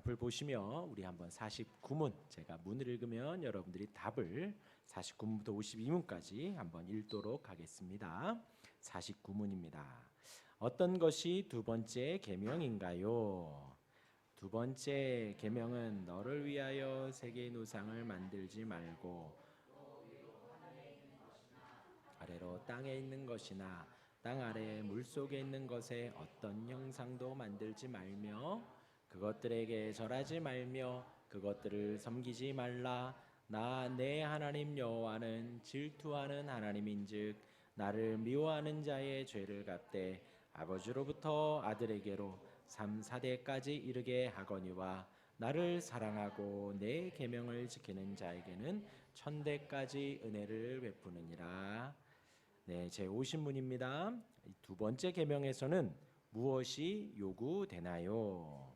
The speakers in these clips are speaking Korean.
앞을 보시며 우리 한번 49문, 제가 문을 읽으면 여러분들이 답을 49문부터 52문까지 한번 읽도록 하겠습니다. 49문입니다. 어떤 것이 두 번째 계명인가요? 두 번째 계명은 너를 위하여 세계의 우상을 만들지 말고 아래로 땅에 있는 것이나 땅 아래 물속에 있는 것에 어떤 형상도 만들지 말며 그것들에게 절하지 말며 그것들을 섬기지 말라. 나 내 하나님 여호와는 질투하는 하나님인즉 나를 미워하는 자의 죄를 갚되 아버지로부터 아들에게로 3, 4대까지 이르게 하거니와 나를 사랑하고 내 계명을 지키는 자에게는 1000대까지 은혜를 베푸느니라. 네, 제 50문입니다. 두 번째 계명에서는 무엇이 요구되나요?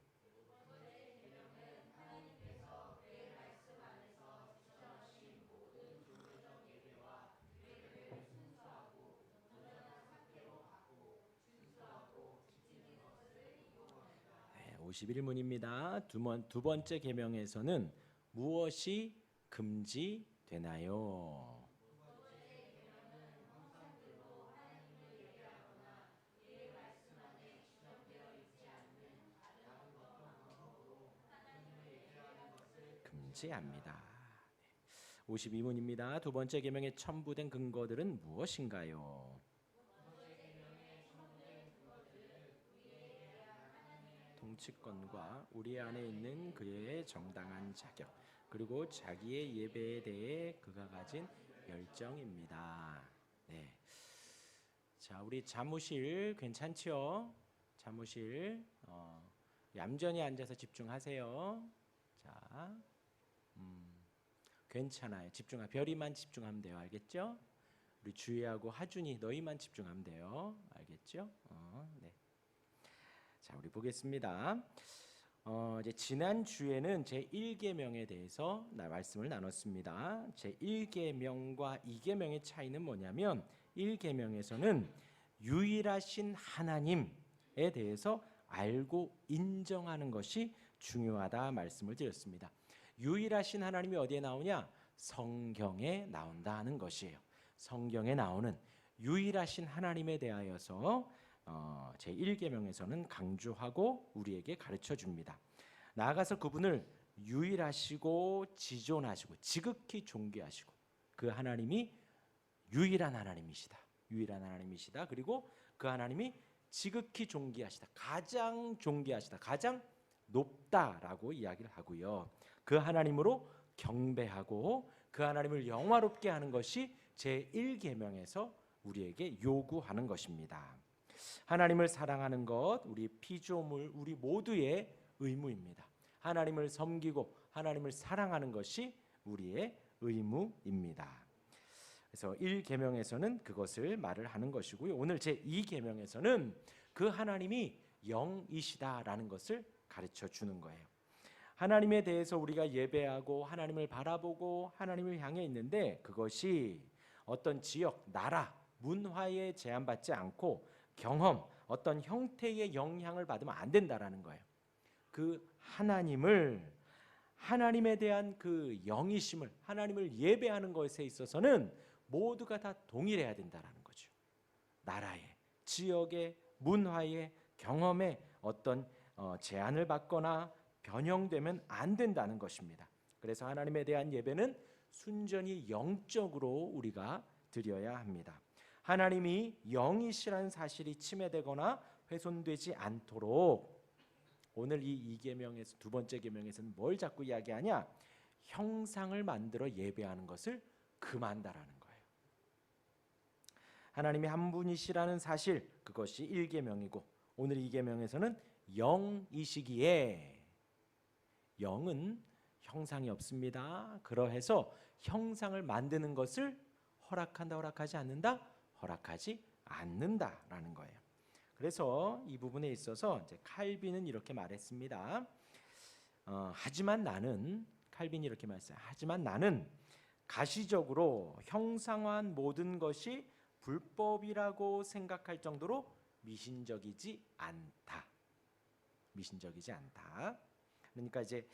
네, 51문입니다. 두 번째 계명에서는 무엇이 금지되나요? 금지합니다. 52문입니다. 두 번째 계명에 첨부된 근거들은 무엇인가요? 통치권과 우리 안에 있는 그의 정당한 자격, 그리고 자기의 예배에 대해 그가 가진 열정입니다. 네. 자, 우리 사무실 괜찮죠? 사무실 얌전히 앉아서 집중하세요. 자, 괜찮아요. 별이만 집중하면 돼요. 알겠죠? 우리 주희하고 하준이 너희만 집중하면 돼요. 알겠죠? 네. 자, 우리 보겠습니다. 이제 지난 주에는 제 1계명에 대해서 말씀을 나눴습니다. 제 1계명과 2계명의 차이는 뭐냐면 1계명에서는 유일하신 하나님에 대해서 알고 인정하는 것이 중요하다 말씀을 드렸습니다. 유일하신 하나님이 어디에 나오냐? 성경에 나온다는 것이에요. 성경에 나오는 유일하신 하나님에 대하여서 제1계명에서는 강조하고 우리에게 가르쳐 줍니다. 나아가서 그분을 유일하시고 지존하시고 지극히 존귀하시고 그 하나님이 유일한 하나님이시다. 유일한 하나님이시다. 그리고 그 하나님이 지극히 존귀하시다. 가장 존귀하시다. 가장 높다라고 이야기를 하고요. 그 하나님으로 경배하고 그 하나님을 영화롭게 하는 것이 제1계명에서 우리에게 요구하는 것입니다. 하나님을 사랑하는 것, 우리 피조물, 우리 모두의 의무입니다. 하나님을 섬기고 하나님을 사랑하는 것이 우리의 의무입니다. 그래서 1계명에서는 그것을 말을 하는 것이고요. 오늘 제2계명에서는 그 하나님이 영이시다라는 것을 가르쳐 주는 거예요. 하나님에 대해서 우리가 예배하고 하나님을 바라보고 하나님을 향해 있는데 그것이 어떤 지역, 나라, 문화에 제한받지 않고 경험, 어떤 형태의 영향을 받으면 안 된다라는 거예요. 그 하나님에 대한 그 영이심을, 하나님을 예배하는 것에 있어서는 모두가 다 동일해야 된다라는 거죠. 나라에, 지역에, 문화에, 경험에 어떤 제한을 받거나 변형되면 안 된다는 것입니다. 그래서 하나님에 대한 예배는 순전히 영적으로 우리가 드려야 합니다. 하나님이 영이시라는 사실이 침해되거나 훼손되지 않도록 오늘 이 2계명에서 두 번째 계명에서는 뭘 자꾸 이야기하냐? 형상을 만들어 예배하는 것을 금한다라는 거예요. 하나님이 한 분이시라는 사실, 그것이 1계명이고 오늘 2계명에서는 영이시기에 영은 형상이 없습니다. 그러해서 형상을 만드는 것을 허락한다, 허락하지 않는다? 허락하지 않는다라는 거예요. 그래서 이 부분에 있어서 이제 칼빈은 이렇게 말했습니다. 하지만 나는 칼빈이 이렇게 말했어요. 하지만 나는 가시적으로 형상화한 모든 것이 불법이라고 생각할 정도로 미신적이지 않다. 미신적이지 않다. 그러니까 이제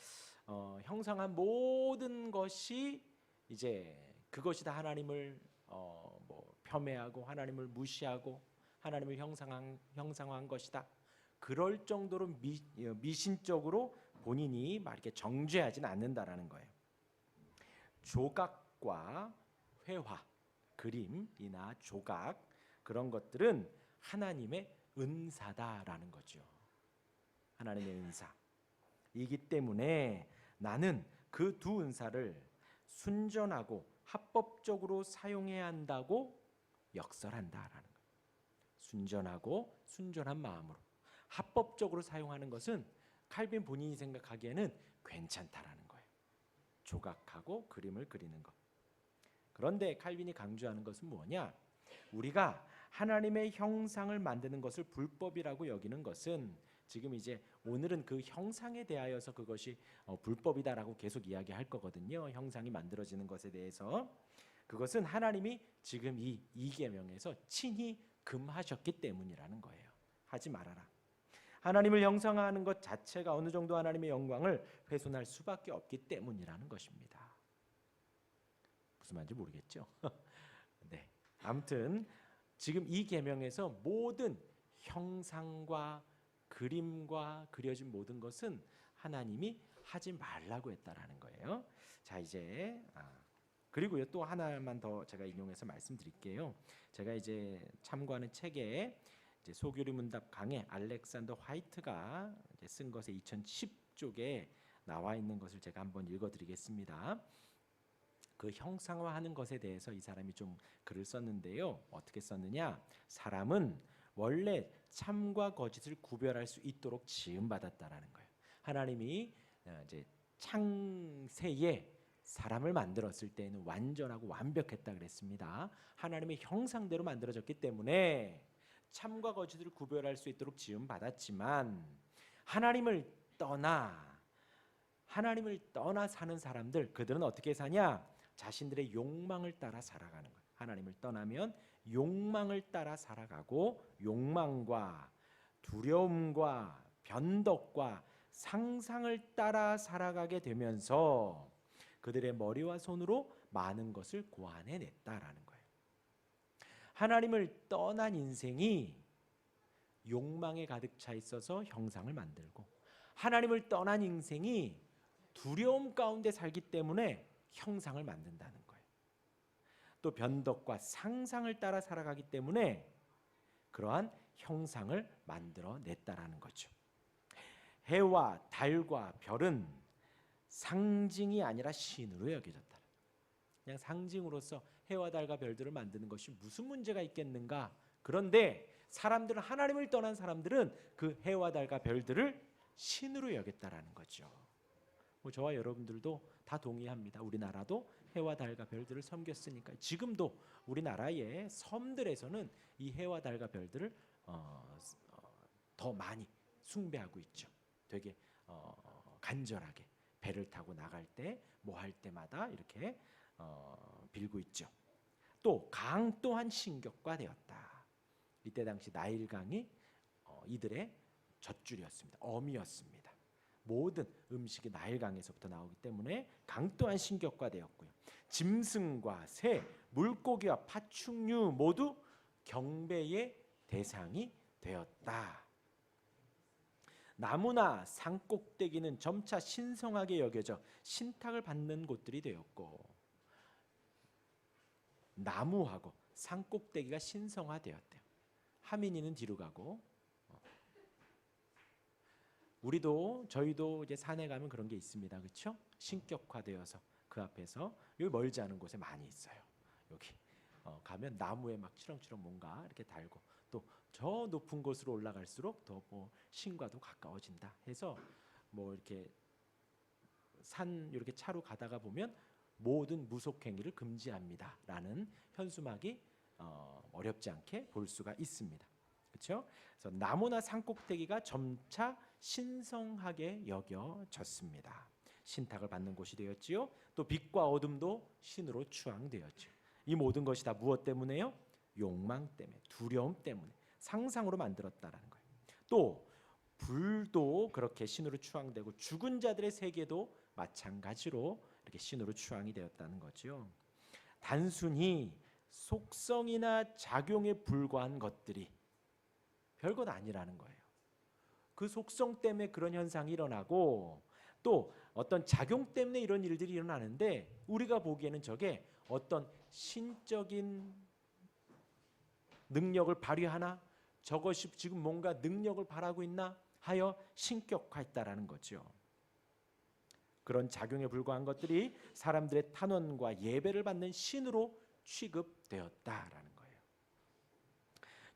형상한 모든 것이 이제 그것이 다 하나님을 뭐 폄훼하고 하나님을 무시하고 하나님을 형상화한 것이다. 그럴 정도로 미신적으로 본인이 막 이렇게 정죄하지는 않는다라는 거예요. 조각과 회화, 그림이나 조각 그런 것들은 하나님의 은사다라는 거죠. 하나님의 은사이기 때문에 나는 그 두 은사를 순전하고 합법적으로 사용해야 한다고 역설한다라는 거예요. 순전하고 순전한 마음으로 합법적으로 사용하는 것은 칼빈 본인이 생각하기에는 괜찮다라는 거예요. 조각하고 그림을 그리는 것. 그런데 칼빈이 강조하는 것은 뭐냐? 우리가 하나님의 형상을 만드는 것을 불법이라고 여기는 것은 지금 이제 오늘은 그 형상에 대하여서 그것이 불법이다라고 계속 이야기할 거거든요. 형상이 만들어지는 것에 대해서 그것은 하나님이 지금 이 계명에서 친히 금하셨기 때문이라는 거예요. 하지 말아라. 하나님을 형상화하는 것 자체가 어느 정도 하나님의 영광을 훼손할 수밖에 없기 때문이라는 것입니다. 무슨 말인지 모르겠죠? 네. 아무튼 지금 이 계명에서 모든 형상과 그림과 그려진 모든 것은 하나님이 하지 말라고 했다라는 거예요. 자, 이제 그리고요 또 하나만 더 제가 인용해서 말씀드릴게요. 제가 이제 참고하는 책에 이제 소교리 문답 강해 알렉산더 화이트가 이제 쓴 것에 2010쪽에 나와 있는 것을 제가 한번 읽어드리겠습니다. 그 형상화하는 것에 대해서 이 사람이 좀 글을 썼는데요. 어떻게 썼느냐? 사람은 원래 참과 거짓을 구별할 수 있도록 지음받았다라는 거예요. 하나님이 이제 창세에 사람을 만들었을 때는 완전하고 완벽했다 그랬습니다. 하나님의 형상대로 만들어졌기 때문에 참과 거짓을 구별할 수 있도록 지음받았지만 하나님을 떠나 사는 사람들, 그들은 어떻게 사냐? 자신들의 욕망을 따라 살아가는 거예요. 하나님을 떠나면 욕망을 따라 살아가고 욕망과 두려움과 변덕과 상상을 따라 살아가게 되면서 그들의 머리와 손으로 많은 것을 고안해냈다라는 거예요. 하나님을 떠난 인생이 욕망에 가득 차 있어서 형상을 만들고 하나님을 떠난 인생이 두려움 가운데 살기 때문에 형상을 만든다는 거예요. 또 변덕과 상상을 따라 살아가기 때문에 그러한 형상을 만들어냈다라는 거죠. 해와 달과 별은 상징이 아니라 신으로 여겨졌다. 그냥 상징으로서 해와 달과 별들을 만드는 것이 무슨 문제가 있겠는가? 그런데 사람들은 하나님을 떠난 사람들은 그 해와 달과 별들을 신으로 여겼다라는 거죠. 뭐 저와 여러분들도 다 동의합니다. 우리나라도 해와 달과 별들을 섬겼으니까 지금도 우리나라의 섬들에서는 이 해와 달과 별들을 더 많이 숭배하고 있죠. 되게 간절하게 배를 타고 나갈 때 뭐 할 때마다 이렇게 빌고 있죠. 또 강 또한 신격화 되었다. 이때 당시 나일강이 이들의 젖줄이었습니다. 어미였습니다. 모든 음식이 나일강에서부터 나오기 때문에 강 또한 신격화되었고요. 짐승과 새, 물고기와 파충류 모두 경배의 대상이 되었다. 나무나 산꼭대기는 점차 신성하게 여겨져 신탁을 받는 곳들이 되었고 나무하고 산꼭대기가 신성화되었대요. 하민이는 뒤로 가고 저희도 이제 산에 가면 그런 게 있습니다. 그렇죠? 신격화되어서 그 앞에서 여기 멀지 않은 곳에 많이 있어요. 여기 가면 나무에 막 치렁치렁 뭔가 이렇게 달고 또 저 높은 곳으로 올라갈수록 더 뭐 신과도 가까워진다 해서 뭐 이렇게 산 이렇게 차로 가다가 보면 모든 무속 행위를 금지합니다라는 현수막이 어렵지 않게 볼 수가 있습니다. 그렇죠? 그래서 나무나 산꼭대기가 점차 신성하게 여겨졌습니다. 신탁을 받는 곳이 되었지요. 또 빛과 어둠도 신으로 추앙되었죠. 이 모든 것이 다 무엇 때문에요? 욕망 때문에, 두려움 때문에, 상상으로 만들었다라는 거예요. 또 불도 그렇게 신으로 추앙되고 죽은 자들의 세계도 마찬가지로 이렇게 신으로 추앙이 되었다는 거죠. 단순히 속성이나 작용에 불과한 것들이 별것 아니라는 거예요. 그 속성 때문에 그런 현상이 일어나고 또 어떤 작용 때문에 이런 일들이 일어나는데 우리가 보기에는 저게 어떤 신적인 능력을 발휘하나, 저것이 지금 뭔가 능력을 발하고 있나 하여 신격화했다라는 거죠. 그런 작용에 불과한 것들이 사람들의 탄원과 예배를 받는 신으로 취급되었다라는 거예요.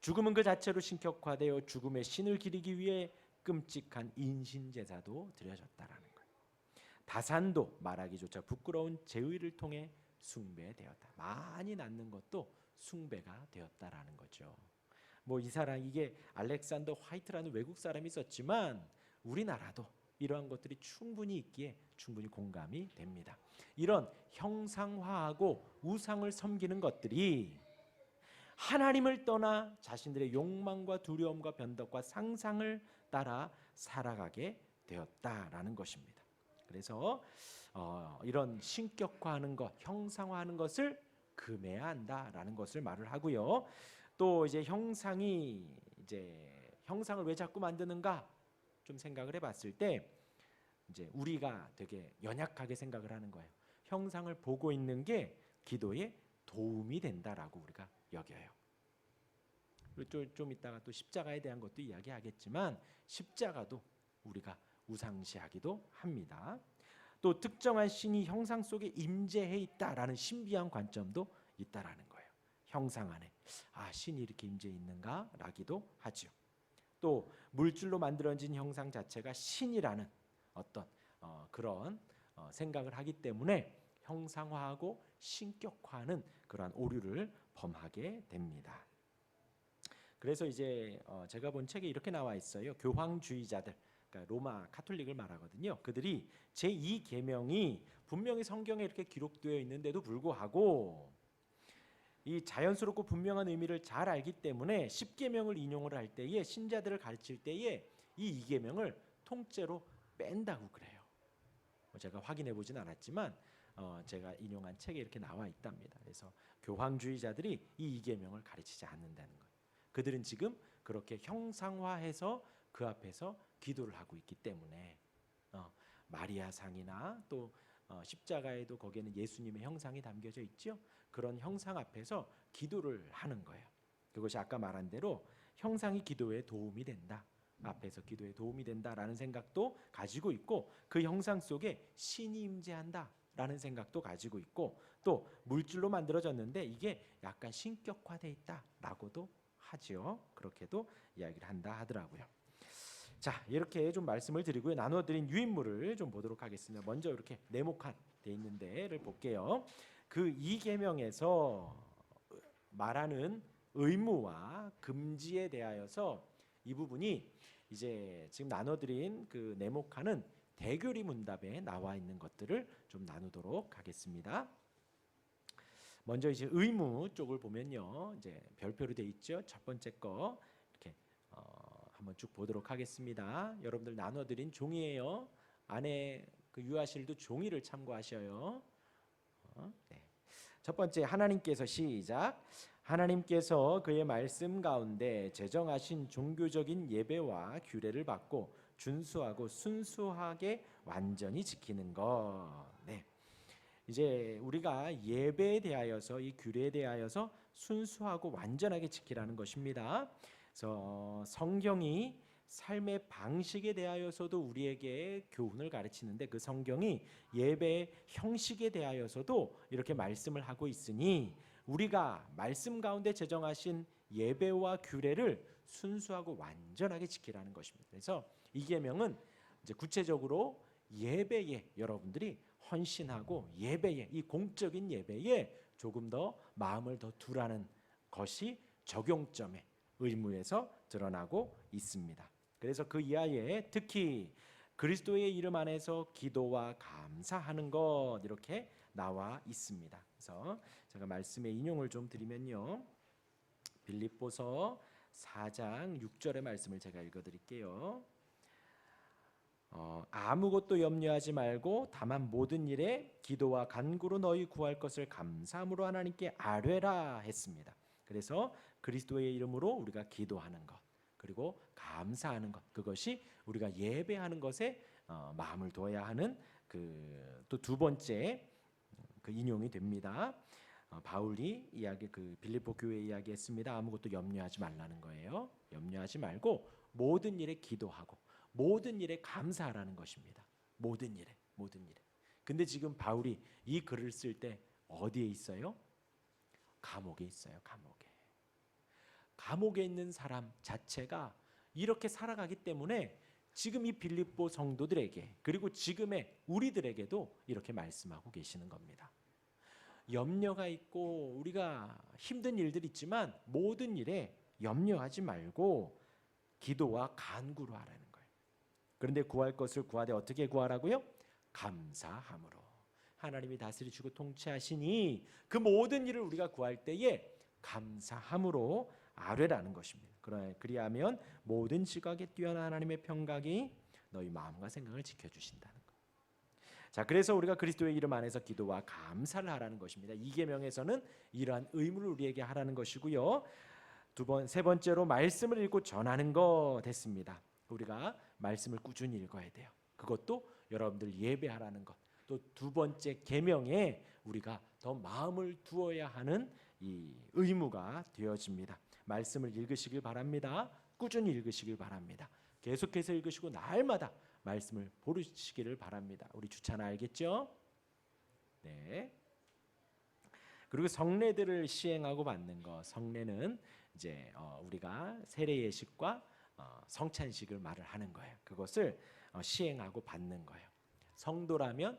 죽음은 그 자체로 신격화되어 죽음의 신을 기리기 위해 끔찍한 인신제사도 드려졌다라는 거예요. 다산도 말하기조차 부끄러운 제의를 통해 숭배되었다. 많이 낳는 것도 숭배가 되었다라는 거죠. 뭐 이 사람, 이게 알렉산더 화이트라는 외국 사람이 있었지만 우리나라도 이러한 것들이 충분히 있기에 충분히 공감이 됩니다. 이런 형상화하고 우상을 섬기는 것들이 하나님을 떠나 자신들의 욕망과 두려움과 변덕과 상상을 따라 살아가게 되었다라는 것입니다. 그래서 이런 신격화하는 것, 형상화하는 것을 금해야 한다라는 것을 말을 하고요. 또 이제 형상을 왜 자꾸 만드는가 좀 생각을 해봤을 때 이제 우리가 되게 연약하게 생각을 하는 거예요. 형상을 보고 있는 게 기도에 도움이 된다라고 우리가 여겨요. 좀 이따가 또 십자가에 대한 것도 이야기하겠지만 십자가도 우리가 우상시하기도 합니다. 또 특정한 신이 형상 속에 임재해 있다라는 신비한 관점도 있다라는 거예요. 형상 안에 신이 이렇게 임재해 있는가라기도 하죠. 또 물질로 만들어진 형상 자체가 신이라는 어떤 그런 생각을 하기 때문에 형상화하고 신격화하는 그러한 오류를 범하게 됩니다. 그래서 이제 제가 본 책에 이렇게 나와 있어요. 교황주의자들, 그러니까 로마 카톨릭을 말하거든요. 그들이 제2계명이 분명히 성경에 이렇게 기록되어 있는데도 불구하고 이 자연스럽고 분명한 의미를 잘 알기 때문에 10계명을 인용을 할 때에 신자들을 가르칠 때에 이 2계명을 통째로 뺀다고 그래요. 제가 확인해 보진 않았지만 제가 인용한 책에 이렇게 나와 있답니다. 그래서 교황주의자들이 이 2계명을 가르치지 않는다는 거예요. 그들은 지금 그렇게 형상화해서 그 앞에서 기도를 하고 있기 때문에 마리아상이나 또 십자가에도 거기에는 예수님의 형상이 담겨져 있죠. 그런 형상 앞에서 기도를 하는 거예요. 그것이 아까 말한 대로 형상이 기도에 도움이 된다. 앞에서 기도에 도움이 된다라는 생각도 가지고 있고 그 형상 속에 신이 임재한다라는 생각도 가지고 있고 또 물질로 만들어졌는데 이게 약간 신격화돼 있다라고도 하죠. 그렇게도 이야기를 한다 하더라고요. 자, 이렇게 좀 말씀을 드리고요. 나눠드린 유인물을 좀 보도록 하겠습니다. 먼저 이렇게 네모칸 돼 있는데를 볼게요. 그 2계명에서 말하는 의무와 금지에 대하여서 이 부분이 이제 지금 나눠드린 그 네모칸은 대교리 문답에 나와 있는 것들을 좀 나누도록 하겠습니다. 먼저 이제 의무 쪽을 보면요, 이제 별표로 돼 있죠. 첫 번째 거 이렇게 한번 쭉 보도록 하겠습니다. 여러분들 나눠드린 종이에요. 안에 그 유아실도 종이를 참고하셔요. 네. 첫 번째 하나님께서 시작. 하나님께서 그의 말씀 가운데 제정하신 종교적인 예배와 규례를 받고 준수하고 순수하게 완전히 지키는 것. 네. 이제 우리가 예배에 대하여서 이 규례에 대하여서 순수하고 완전하게 지키라는 것입니다. 그래서 성경이 삶의 방식에 대하여서도 우리에게 교훈을 가르치는데 그 성경이 예배의 형식에 대하여서도 이렇게 말씀을 하고 있으니 우리가 말씀 가운데 제정하신 예배와 규례를 순수하고 완전하게 지키라는 것입니다. 그래서 이 계명은 이제 구체적으로 예배에 여러분들이 헌신하고 예배에 이 공적인 예배에 조금 더 마음을 더 두라는 것이 적용점의 의무에서 드러나고 있습니다. 그래서 그 이하에 특히 그리스도의 이름 안에서 기도와 감사하는 것 이렇게 나와 있습니다. 그래서 제가 말씀의 인용을 좀 드리면요. 빌립보서 4장 6절의 말씀을 제가 읽어드릴게요. 아무것도 염려하지 말고 다만 모든 일에 기도와 간구로 너희 구할 것을 감사함으로 하나님께 아뢰라 했습니다. 그래서 그리스도의 이름으로 우리가 기도하는 것, 그리고 감사하는 것, 그것이 우리가 예배하는 것에 마음을 둬야 하는 또 두 번째 그 인용이 됩니다. 바울이 이야기 빌립보 교회 이야기했습니다. 아무것도 염려하지 말라는 거예요. 염려하지 말고 모든 일에 기도하고 모든 일에 감사하라는 것입니다. 모든 일에. 근데 지금 바울이 이 글을 쓸 때 어디에 있어요? 감옥에 있어요. 감옥에 있는 사람 자체가 이렇게 살아가기 때문에 지금 이 빌립보 성도들에게, 그리고 지금의 우리들에게도 이렇게 말씀하고 계시는 겁니다. 염려가 있고 우리가 힘든 일들이 있지만 모든 일에 염려하지 말고 기도와 간구로 하라는 거예요. 그런데 구할 것을 구하되 어떻게 구하라고요? 감사함으로. 하나님이 다스리시고 통치하시니 그 모든 일을 우리가 구할 때에 감사함으로 아뢰라는 것입니다. 그리하면 모든 지각에 뛰어난 하나님의 평강이 너희 마음과 생각을 지켜주신다는 것. 자, 그래서 우리가 그리스도의 이름 안에서 기도와 감사를 하라는 것입니다. 이 계명에서는 이러한 의무를 우리에게 하라는 것이고요. 세 번째로 말씀을 읽고 전하는 거 됐습니다. 우리가 말씀을 꾸준히 읽어야 돼요. 그것도 여러분들 예배하라는 것. 또 두 번째 계명에 우리가 더 마음을 두어야 하는 이 의무가 되어집니다. 말씀을 읽으시길 바랍니다. 꾸준히 읽으시길 바랍니다. 계속해서 읽으시고 날마다 말씀을 보시기를 바랍니다. 우리 주찬아 알겠죠? 네. 그리고 성례들을 시행하고 받는 거. 성례는 이제 우리가 세례 예식과 성찬식을 말을 하는 거예요. 그것을 시행하고 받는 거예요. 성도라면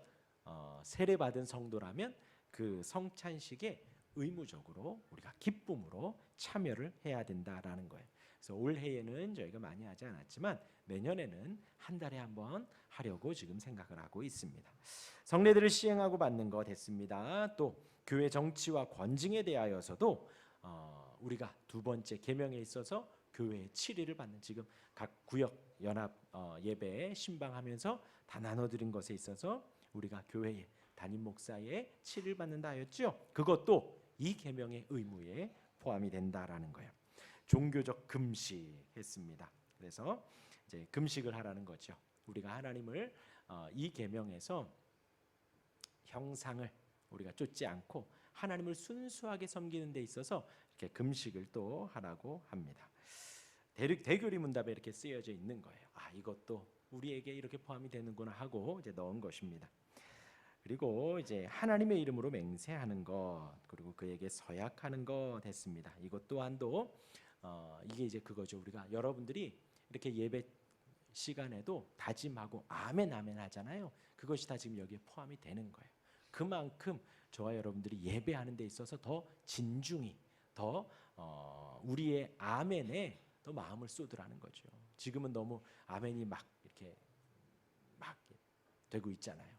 세례 받은 성도라면 그 성찬식에 의무적으로 우리가 기쁨으로 참여를 해야 된다라는 거예요. 그래서 올해에는 저희가 많이 하지 않았지만 내년에는 한 달에 한 번 하려고 지금 생각을 하고 있습니다. 성례들을 시행하고 받는 거 됐습니다. 또 교회 정치와 권징에 대하여서도 우리가 두 번째 계명에 있어서 교회의 치리를 받는, 지금 각 구역 연합 예배에 신방하면서 다 나눠드린 것에 있어서 우리가 교회의 담임 목사의 치리를 받는다 하였죠. 그것도 이 계명의 의무에 포함이 된다라는 거예요. 종교적 금식 했습니다. 그래서 이제 금식을 하라는 거죠. 우리가 하나님을 이 계명에서 형상을 우리가 쫓지 않고 하나님을 순수하게 섬기는 데 있어서 이렇게 금식을 또 하라고 합니다. 대교리 문답에 이렇게 쓰여져 있는 거예요. 이것도 우리에게 이렇게 포함이 되는구나 하고 이제 넣은 것입니다. 그리고 이제 하나님의 이름으로 맹세하는 것, 그리고 그에게 서약하는 것 됐습니다. 이것 또한도 이게 이제 그거죠. 우리가 여러분들이 이렇게 예배 시간에도 다짐하고 아멘 아멘 하잖아요. 그것이 다 지금 여기에 포함이 되는 거예요. 그만큼 저와 여러분들이 예배하는 데 있어서 더 진중히, 더 우리의 아멘에 더 마음을 쏟으라는 거죠. 지금은 너무 아멘이 막 이렇게 막 되고 있잖아요.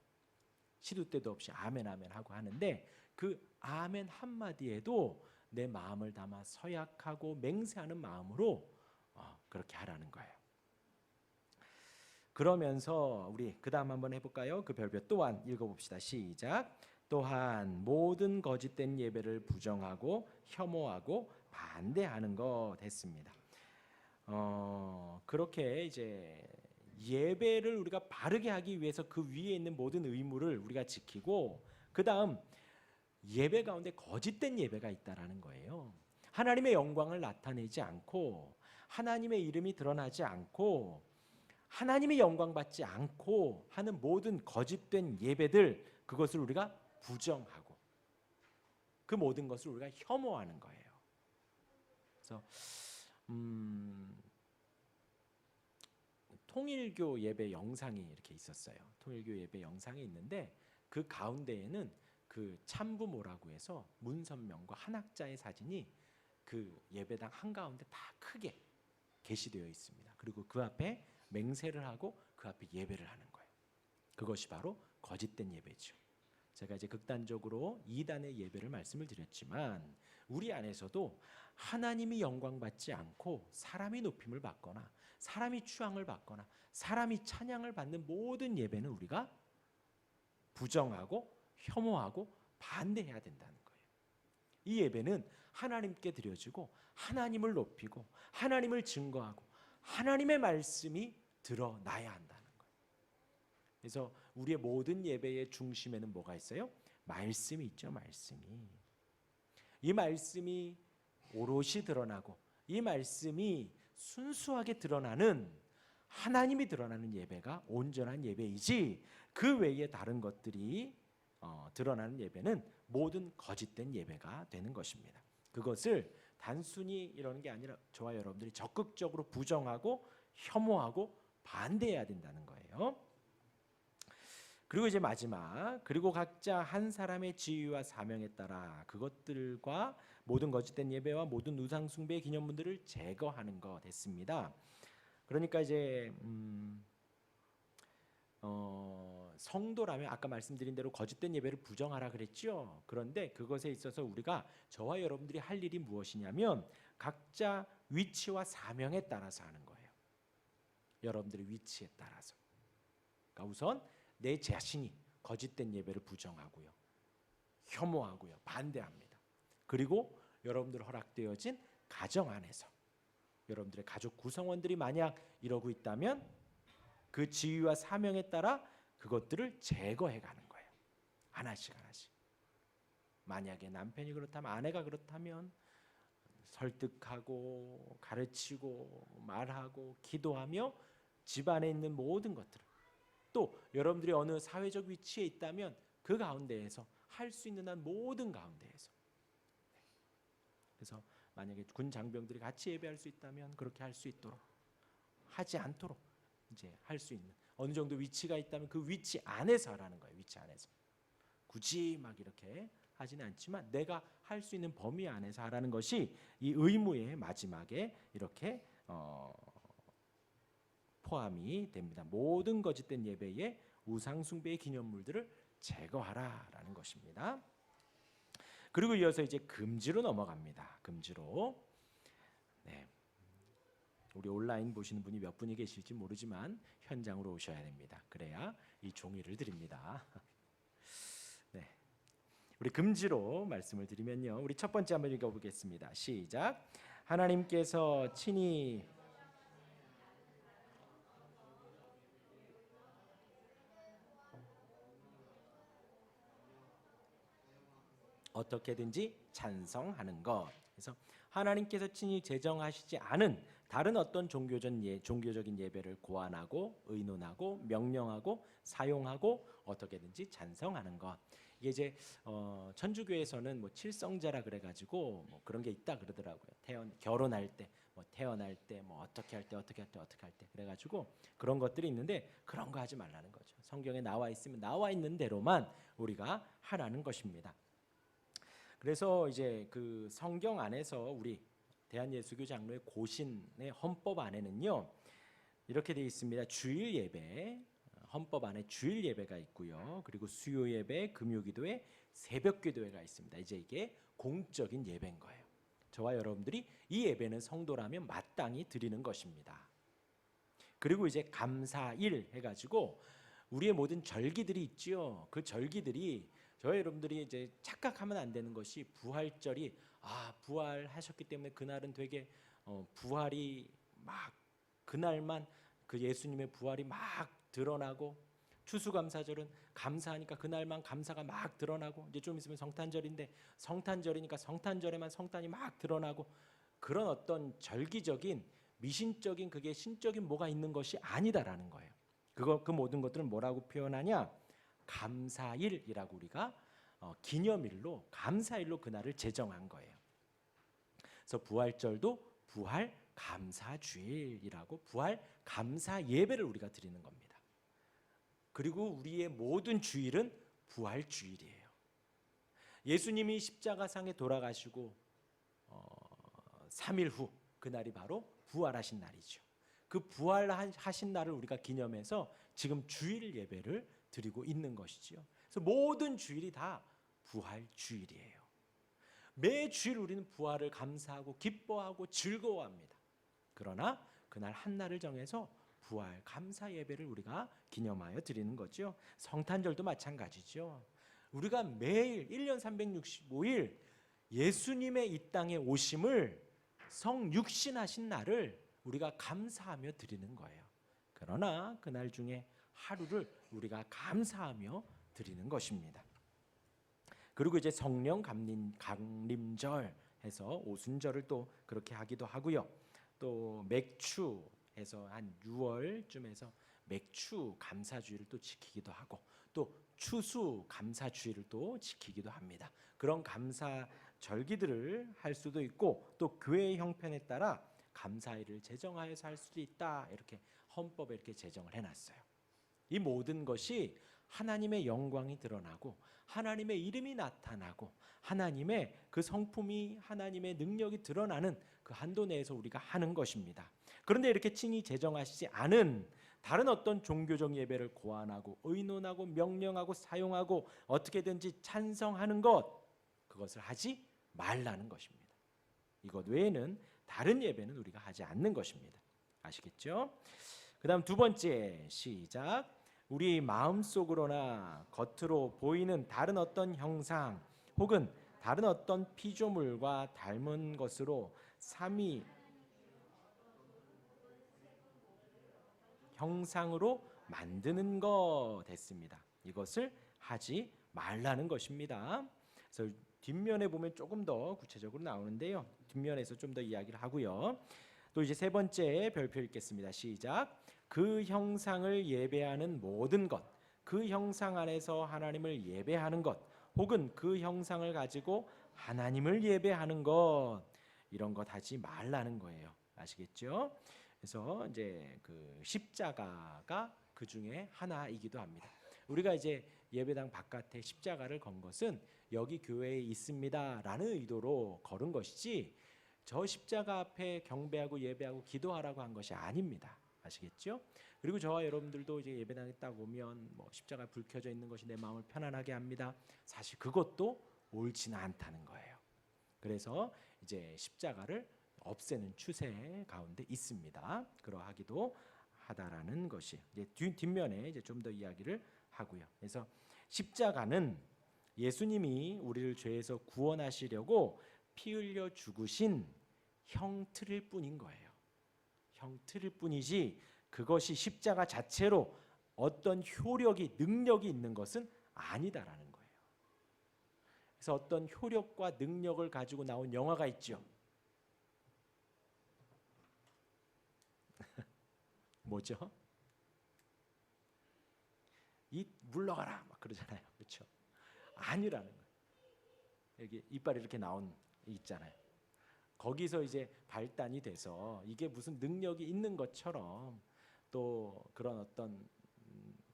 시도 때도 없이 아멘 아멘 하고 하는데 그 아멘 한마디에도 내 마음을 담아 서약하고 맹세하는 마음으로 그렇게 하라는 거예요. 그러면서 우리 그 다음 한번 해볼까요? 그 별표 또한 읽어봅시다. 시작. 또한 모든 거짓된 예배를 부정하고 혐오하고 반대하는 것 됐습니다. 그렇게 이제 예배를 우리가 바르게 하기 위해서 그 위에 있는 모든 의무를 우리가 지키고, 그 다음 예배 가운데 거짓된 예배가 있다라는 거예요. 하나님의 영광을 나타내지 않고 하나님의 이름이 드러나지 않고 하나님의 영광 받지 않고 하는 모든 거짓된 예배들, 그것을 우리가 부정하고 그 모든 것을 우리가 혐오하는 거예요. 그래서 통일교 예배 영상이 이렇게 있었어요. 통일교 예배 영상이 있는데 그 가운데에는 그 참부모라고 해서 문선명과 한학자의 사진이 그 예배당 한가운데 다 크게 게시되어 있습니다. 그리고 그 앞에 맹세를 하고 그 앞에 예배를 하는 거예요. 그것이 바로 거짓된 예배죠. 제가 이제 극단적으로 2단의 예배를 말씀을 드렸지만 우리 안에서도 하나님이 영광 받지 않고 사람이 높임을 받거나 사람이 추앙을 받거나 사람이 찬양을 받는 모든 예배는 우리가 부정하고 혐오하고 반대해야 된다는 거예요. 이 예배는 하나님께 드려지고 하나님을 높이고 하나님을 증거하고 하나님의 말씀이 드러나야 한다는 거예요. 그래서 우리의 모든 예배의 중심에는 뭐가 있어요? 말씀이 있죠. 말씀이. 이 말씀이 오롯이 드러나고 이 말씀이 순수하게 드러나는 하나님이 드러나는 예배가 온전한 예배이지, 그 외에 다른 것들이 드러나는 예배는 모든 거짓된 예배가 되는 것입니다. 그것을 단순히 이러는 게 아니라 저와 여러분들이 적극적으로 부정하고 혐오하고 반대해야 된다는 거예요. 그리고 이제 마지막, 그리고 각자 한 사람의 지위와 사명에 따라 그것들과 모든 거짓된 예배와 모든 우상 숭배의 기념물들을 제거하는 것 됐습니다. 그러니까 이제 성도라면 아까 말씀드린 대로 거짓된 예배를 부정하라 그랬죠. 그런데 그것에 있어서 우리가, 저와 여러분들이 할 일이 무엇이냐면 각자 위치와 사명에 따라서 하는 거예요. 여러분들의 위치에 따라서. 그러니까 우선 내 자신이 거짓된 예배를 부정하고요, 혐오하고요, 반대합니다. 그리고 여러분들 허락되어진 가정 안에서 여러분들의 가족 구성원들이 만약 이러고 있다면 그 지위와 사명에 따라 그것들을 제거해 가는 거예요. 하나씩 하나씩. 만약에 남편이 그렇다면, 아내가 그렇다면 설득하고 가르치고 말하고 기도하며 집안에 있는 모든 것들을, 또 여러분들이 어느 사회적 위치에 있다면 그 가운데에서 할 수 있는 한 모든 가운데에서, 그래서 만약에 군 장병들이 같이 예배할 수 있다면 그렇게 할 수 있도록, 하지 않도록 이제 할 수 있는 어느 정도 위치가 있다면 그 위치 안에서 하라는 거예요. 위치 안에서. 굳이 막 이렇게 하지는 않지만 내가 할 수 있는 범위 안에서 하라는 것이 이 의무의 마지막에 이렇게 포함이 됩니다. 모든 거짓된 예배에 우상 숭배의 기념물들을 제거하라라는 것입니다. 그리고 이어서 이제 금지로 넘어갑니다. 금지로. 네. 우리 온라인 보시는 분이 몇 분이 계실지 모르지만 현장으로 오셔야 됩니다. 그래야 이 종이를 드립니다. 네. 우리 금지로 말씀을 드리면요. 우리 첫 번째 한번 읽어보겠습니다. 시작. 하나님께서 친히 어떻게든지 찬성하는 것. 그래서 하나님께서 친히 제정하시지 않은 다른 어떤 종교적인 예배를 고안하고 의논하고 명령하고 사용하고 어떻게든지 찬성하는 것. 이게 이제 천주교에서는 뭐 칠성자라 그래가지고 뭐 그런 게 있다 그러더라고요. 결혼할 때, 뭐 태어날 때, 뭐 어떻게 할 때, 어떻게 할 때, 어떻게 할 때, 그래가지고 그런 것들이 있는데 그런 거 하지 말라는 거죠. 성경에 나와 있으면 나와 있는 대로만 우리가 하라는 것입니다. 그래서 이제 그 성경 안에서 우리 대한예수교 장로의 고신의 헌법 안에는요 이렇게 되어 있습니다. 주일 예배, 헌법 안에 주일 예배가 있고요. 그리고 수요 예배, 금요기도회, 새벽기도회가 있습니다. 이제 이게 공적인 예배인 거예요. 저와 여러분들이 이 예배는 성도라면 마땅히 드리는 것입니다. 그리고 이제 감사일 해가지고 우리의 모든 절기들이 있죠. 그 절기들이, 저희 여러분들이 이제 착각하면 안 되는 것이, 부활절이 부활하셨기 때문에 그날은 되게 부활이 막 그날만 그 예수님의 부활이 막 드러나고, 추수감사절은 감사하니까 그날만 감사가 막 드러나고, 이제 좀 있으면 성탄절인데 성탄절이니까 성탄절에만 성탄이 막 드러나고, 그런 어떤 절기적인 미신적인 그게 신적인 뭐가 있는 것이 아니다라는 거예요. 그 모든 것들은 뭐라고 표현하냐? 감사일이라고 우리가 기념일로, 감사일로 그날을 제정한 거예요. 그래서 부활절도 부활 감사주일이라고, 부활 감사 예배를 우리가 드리는 겁니다. 그리고 우리의 모든 주일은 부활 주일이에요. 예수님이 십자가상에 돌아가시고 3일 후 그날이 바로 부활하신 날이죠. 그 부활하신 날을 우리가 기념해서 지금 주일 예배를 드리고 있는 것이지요. 그래서 모든 주일이 다 부활 주일이에요. 매 주일 우리는 부활을 감사하고 기뻐하고 즐거워합니다. 그러나 그날 한날을 정해서 부활 감사 예배를 우리가 기념하여 드리는 거죠. 성탄절도 마찬가지죠. 우리가 매일 1년 365일 예수님의 이 땅에 오심을 성육신하신 날을 우리가 감사하며 드리는 거예요. 그러나 그날 중에 하루를 우리가 감사하며 드리는 것입니다. 그리고 이제 성령 강림절 해서 오순절을 또 그렇게 하기도 하고요. 또 맥주에서 한 6월쯤에서 맥주 감사주의를 또 지키기도 하고, 또 추수 감사주의를 또 지키기도 합니다. 그런 감사 절기들을 할 수도 있고, 또 교회의 형편에 따라 감사일을 제정하여서 할 수도 있다. 이렇게 헌법에 이렇게 제정을 해놨어요. 이 모든 것이 하나님의 영광이 드러나고 하나님의 이름이 나타나고 하나님의 그 성품이, 하나님의 능력이 드러나는 그 한도 내에서 우리가 하는 것입니다. 그런데 이렇게 친히 제정하시지 않은 다른 어떤 종교적 예배를 고안하고 의논하고 명령하고 사용하고 어떻게든지 찬성하는 것, 그것을 하지 말라는 것입니다. 이것 외에는 다른 예배는 우리가 하지 않는 것입니다. 아시겠죠? 그 다음 두 번째, 시작. 우리 마음속으로나 겉으로 보이는 다른 어떤 형상 혹은 다른 어떤 피조물과 닮은 것으로 삼위 형상으로 만드는 것 됐습니다. 이것을 하지 말라는 것입니다. 그래서 뒷면에 보면 조금 더 구체적으로 나오는데요. 뒷면에서 좀 더 이야기를 하고요. 또 이제 세 번째 별표 읽겠습니다. 시작. 그 형상을 예배하는 모든 것, 그 형상 안에서 하나님을 예배하는 것, 혹은 그 형상을 가지고 하나님을 예배하는 것, 이런 것 하지 말라는 거예요. 아시겠죠? 그래서 이제 그 십자가가 그 중에 하나이기도 합니다. 우리가 이제 예배당 바깥에 십자가를 건 것은 여기 교회에 있습니다라는 의도로 걸은 것이지, 저 십자가 앞에 경배하고 예배하고 기도하라고 한 것이 아닙니다. 아시겠죠? 그리고 저와 여러분들도 이제 예배당에 딱 오면 뭐 십자가 불 켜져 있는 것이 내 마음을 편안하게 합니다. 사실 그것도 옳지는 않다는 거예요. 그래서 이제 십자가를 없애는 추세 가운데 있습니다. 그러하기도 하다라는 것이 이제 뒷면에 이제 좀 더 이야기를 하고요. 그래서 십자가는 예수님이 우리를 죄에서 구원하시려고 피 흘려 죽으신 형틀일 뿐인 거예요. 형틀일 뿐이지 그것이 십자가 자체로 어떤 효력이, 능력이 있는 것은 아니다라는 거예요. 그래서 어떤 효력과 능력을 가지고 나온 영화가 있죠. 뭐죠? 이 물러가라 막 그러잖아요. 그렇죠? 아니라는 거예요. 여기 이빨 이렇게 나온 있잖아요. 거기서 이제 발단이 돼서 이게 무슨 능력이 있는 것처럼, 또 그런 어떤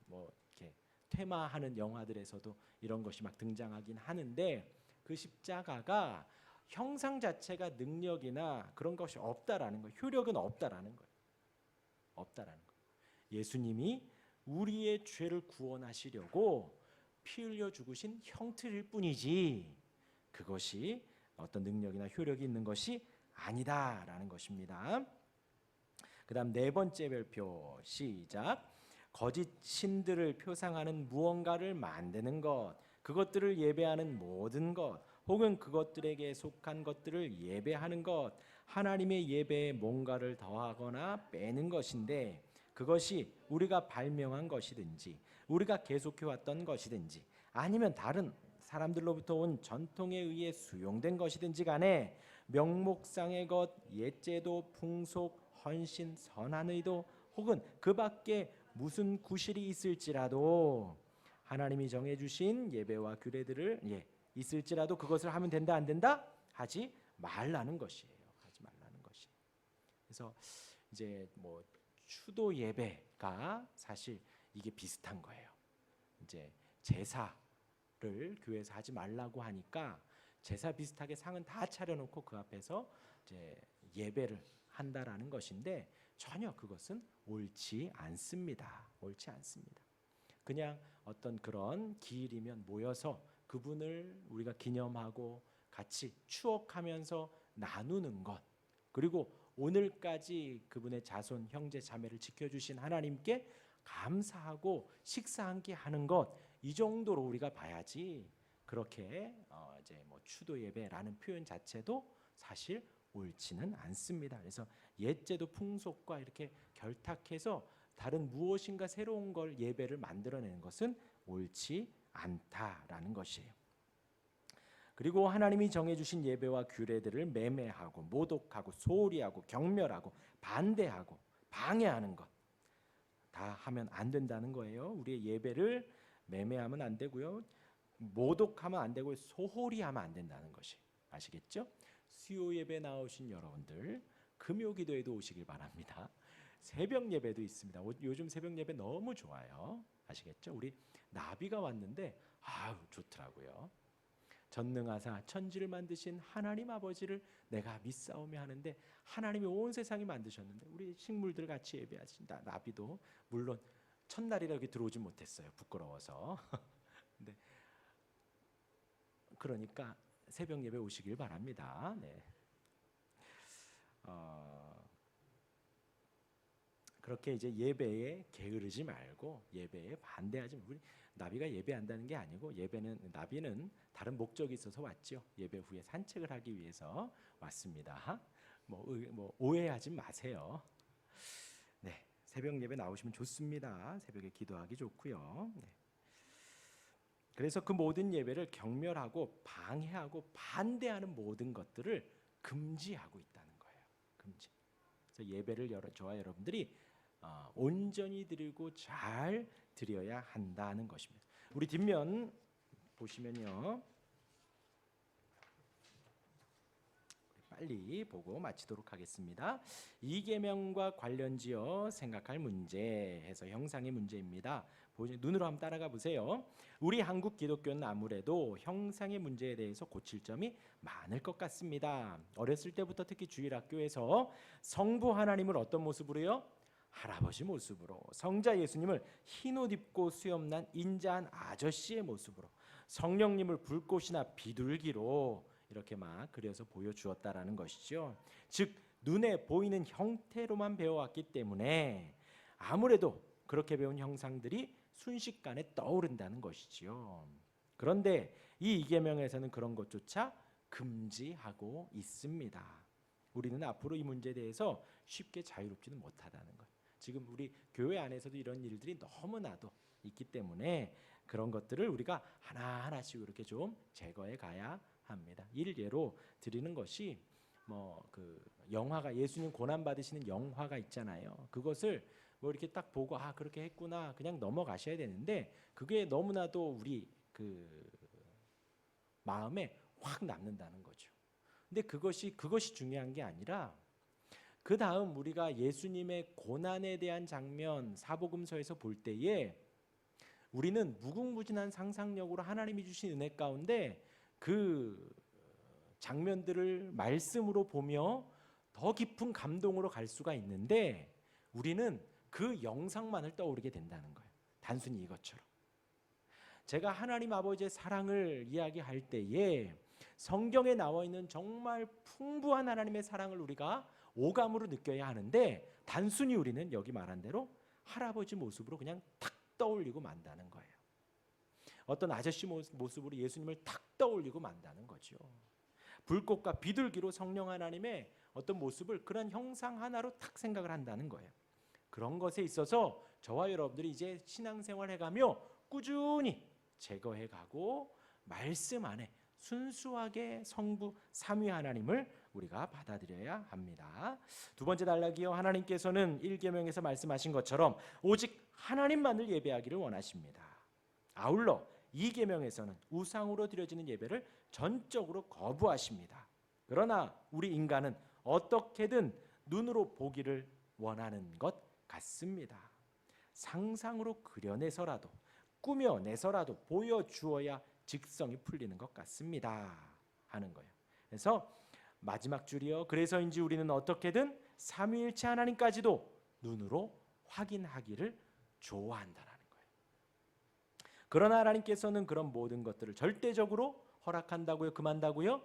뭐 이렇게 퇴마하는 영화들에서도 이런 것이 막 등장하긴 하는데, 그 십자가가 형상 자체가 능력이나 그런 것이 없다라는 거예요. 효력은 없다라는 거예요. 없다라는 거예요. 예수님이 우리의 죄를 구원하시려고 피 흘려 죽으신 형틀일 뿐이지 그것이 어떤 능력이나 효력이 있는 것이 아니다라는 것입니다. 그다음 네 번째 별표, 시작. 거짓 신들을 표상하는 무언가를 만드는 것, 그것들을 예배하는 모든 것, 혹은 그것들에게 속한 것들을 예배하는 것, 하나님의 예배에 뭔가를 더하거나 빼는 것인데, 그것이 우리가 발명한 것이든지 우리가 계속해왔던 것이든지 아니면 다른 사람들로부터 온 전통에 의해 수용된 것이든지 간에 명목상의 것, 옛제도, 풍속, 헌신, 선한 의도 혹은 그 밖에 무슨 구실이 있을지라도 하나님이 정해주신 예배와 규례들을 있을지라도 그것을 하면 된다 안 된다? 하지 말라는 것이에요. 하지 말라는 것이. 그래서 이제 뭐 추도 예배가 사실 이게 비슷한 거예요. 이제 제사를 교회에서 하지 말라고 하니까 제사 비슷하게 상은 다 차려놓고 그 앞에서 이제 예배를 한다라는 것인데, 전혀 그것은 옳지 않습니다. 옳지 않습니다. 그냥 어떤 그런 기일이면 모여서 그분을 우리가 기념하고 같이 추억하면서 나누는 것, 그리고 오늘까지 그분의 자손 형제 자매를 지켜주신 하나님께 감사하고 식사 한 끼 하는 것, 이 정도로 우리가 봐야지 그렇게 이제 뭐 추도 예배라는 표현 자체도 사실 옳지는 않습니다. 그래서 옛제도 풍속과 이렇게 결탁해서 다른 무엇인가 새로운 걸 예배를 만들어내는 것은 옳지 않다라는 것이에요. 그리고 하나님이 정해주신 예배와 규례들을 매매하고 모독하고 소홀히하고 경멸하고 반대하고 방해하는 것 다 하면 안 된다는 거예요. 우리의 예배를 매매하면 안 되고요, 모독하면 안 되고 소홀히 하면 안 된다는 것이 아시겠죠? 수요 예배 나오신 여러분들 금요 기도에도 오시길 바랍니다. 새벽 예배도 있습니다. 요즘 새벽 예배 너무 좋아요. 아시겠죠? 우리 나비가 왔는데 아우 좋더라고요. 전능하사 천지를 만드신 하나님 아버지를 내가 믿사오며 하는데, 하나님이 온 세상이 만드셨는데 우리 식물들 같이 예배하신다. 나비도 물론 첫날이라 여기 들어오지 못했어요. 부끄러워서. 근데 그러니까 새벽 예배 오시길 바랍니다. 네. 그렇게 이제 예배에 게으르지 말고 예배에 반대하지 말고, 우리 나비가 예배한다는 게 아니고 나비는 다른 목적이 있어서 왔죠. 예배 후에 산책을 하기 위해서 왔습니다. 뭐 오해하지 마세요. 네, 새벽 예배 나오시면 좋습니다. 새벽에 기도하기 좋고요. 네. 그래서 그 모든 예배를 경멸하고 방해하고 반대하는 모든 것들을 금지하고 있다는 거예요. 금지. 그래서 예배를 저와 여러분들이 온전히 드리고 잘 드려야 한다는 것입니다. 우리 뒷면 보시면요, 빨리 보고 마치도록 하겠습니다. 이 계명과 관련지어 생각할 문제 해서 형상의 문제입니다. 눈으로 한번 따라가 보세요. 우리 한국 기독교는 아무래도 형상의 문제에 대해서 고칠 점이 많을 것 같습니다. 어렸을 때부터 특히 주일학교에서 성부 하나님을 어떤 모습으로요? 할아버지 모습으로, 성자 예수님을 흰옷 입고 수염난 인자한 아저씨의 모습으로, 성령님을 불꽃이나 비둘기로 이렇게 막 그려서 보여주었다라는 것이죠. 즉 눈에 보이는 형태로만 배워왔기 때문에 아무래도 그렇게 배운 형상들이 순식간에 떠오른다는 것이지요. 그런데 이 이계명에서는 그런 것조차 금지하고 있습니다. 우리는 앞으로 이 문제에 대해서 쉽게 자유롭지는 못하다는 것. 지금 우리 교회 안에서도 이런 일들이 너무나도 있기 때문에 그런 것들을 우리가 하나하나씩 이렇게 좀 제거해 가야 합니다. 일례로 드리는 것이 그 영화가, 예수님 고난 받으시는 영화가 있잖아요. 그것을 이렇게 딱 보고 그렇게 했구나 그냥 넘어가셔야 되는데, 그게 너무나도 우리 그 마음에 확 남는다는 거죠. 근데 그것이 중요한 게 아니라 그 다음 우리가 예수님의 고난에 대한 장면 사복음서에서 볼 때에 우리는 무궁무진한 상상력으로 하나님이 주신 은혜 가운데 그 장면들을 말씀으로 보며 더 깊은 감동으로 갈 수가 있는데, 우리는 그 영상만을 떠오르게 된다는 거예요. 단순히 이것처럼. 제가 하나님 아버지의 사랑을 이야기할 때에 성경에 나와 있는 정말 풍부한 하나님의 사랑을 우리가 오감으로 느껴야 하는데, 단순히 우리는 여기 말한 대로 할아버지 모습으로 그냥 탁 떠올리고 만다는 거예요. 어떤 아저씨 모습으로 예수님을 탁 떠올리고 만다는 거죠. 불꽃과 비둘기로 성령 하나님의 어떤 모습을 그런 형상 하나로 탁 생각을 한다는 거예요. 그런 것에 있어서 저와 여러분들이 이제 신앙생활 해가며 꾸준히 제거해가고 말씀 안에 순수하게 성부 삼위 하나님을 우리가 받아들여야 합니다. 두 번째 단락이요, 하나님께서는 1계명에서 말씀하신 것처럼 오직 하나님만을 예배하기를 원하십니다. 아울러 2계명에서는 우상으로 드려지는 예배를 전적으로 거부하십니다. 그러나 우리 인간은 어떻게든 눈으로 보기를 원하는 것 같습니다. 상상으로 그려내서라도 꾸며내서라도 보여주어야 직성이 풀리는 것 같습니다 하는 거예요. 그래서 마지막 줄이요, 그래서인지 우리는 어떻게든 삼위일체 하나님까지도 눈으로 확인하기를 좋아한다는 거예요. 그러나 하나님께서는 그런 모든 것들을 절대적으로 허락한다고요? 금한다고요?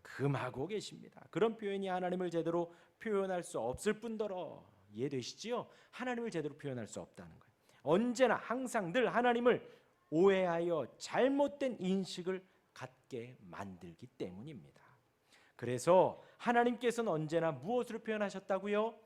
금하고 계십니다. 그런 표현이 하나님을 제대로 표현할 수 없을 뿐더러 이해되시지요? 하나님을 제대로 표현할 수 없다는 거예요. 언제나 항상 늘 하나님을 오해하여 잘못된 인식을 갖게 만들기 때문입니다. 그래서 하나님께서는 언제나 무엇으로 표현하셨다고요?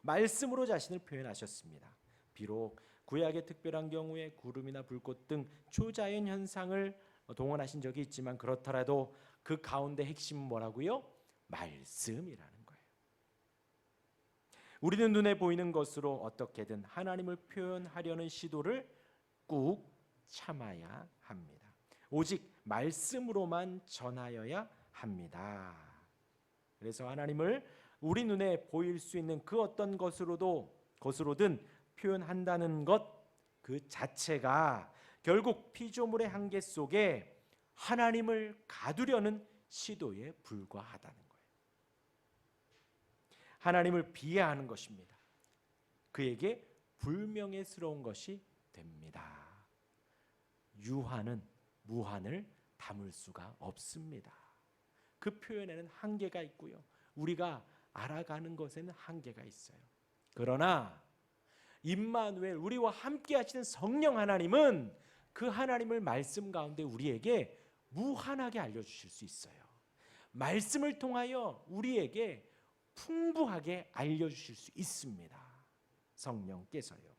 말씀으로 자신을 표현하셨습니다. 비록 구약의 특별한 경우에 구름이나 불꽃 등 초자연 현상을 동원하신 적이 있지만 그렇더라도 그 가운데 핵심은 뭐라고요? 말씀이라는 거예요. 우리는 눈에 보이는 것으로 어떻게든 하나님을 표현하려는 시도를 꾹 참아야 합니다. 오직 말씀으로만 전하여야 합니다. 그래서 하나님을 우리 눈에 보일 수 있는 그 어떤 것으로든 표현한다는 것 그 자체가 결국 피조물의 한계 속에 하나님을 가두려는 시도에 불과하다는 거예요. 하나님을 비하하는 것입니다. 그에게 불명예스러운 것이 됩니다. 유한은 무한을 담을 수가 없습니다. 그 표현에는 한계가 있고요. 우리가 알아가는 것에는 한계가 있어요. 그러나 임마누엘 우리와 함께 하시는 성령 하나님은 그 하나님을 말씀 가운데 우리에게 무한하게 알려주실 수 있어요. 말씀을 통하여 우리에게 풍부하게 알려주실 수 있습니다. 성령께서요.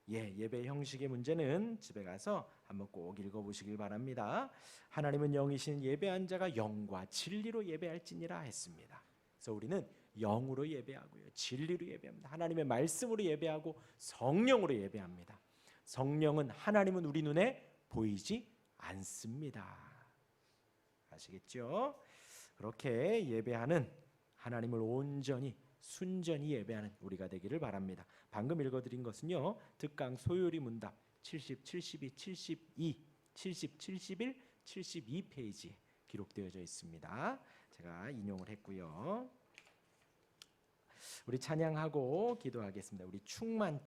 예배 형식의 문제는 집에 가서 한번 꼭 읽어보시길 바랍니다. 하나님은 영이신 예배한 자가 영과 진리로 예배할지니라 했습니다. 그래서 우리는 영으로 예배하고요, 진리로 예배합니다. 하나님의 말씀으로 예배하고 성령으로 예배합니다. 성령은 하나님은 우리 눈에 보이지 않습니다. 아시겠죠? 그렇게 예배하는 하나님을 온전히 순전히 예배하는 우리가 되기를 바랍니다. 방금 읽어드린 것은요, 득강 소요리 문답 70, 72, 72, 70, 71, 72페이지에 기록되어져 있습니다. 제가 인용을 했고요. 우리 찬양하고 기도하겠습니다. 우리 충만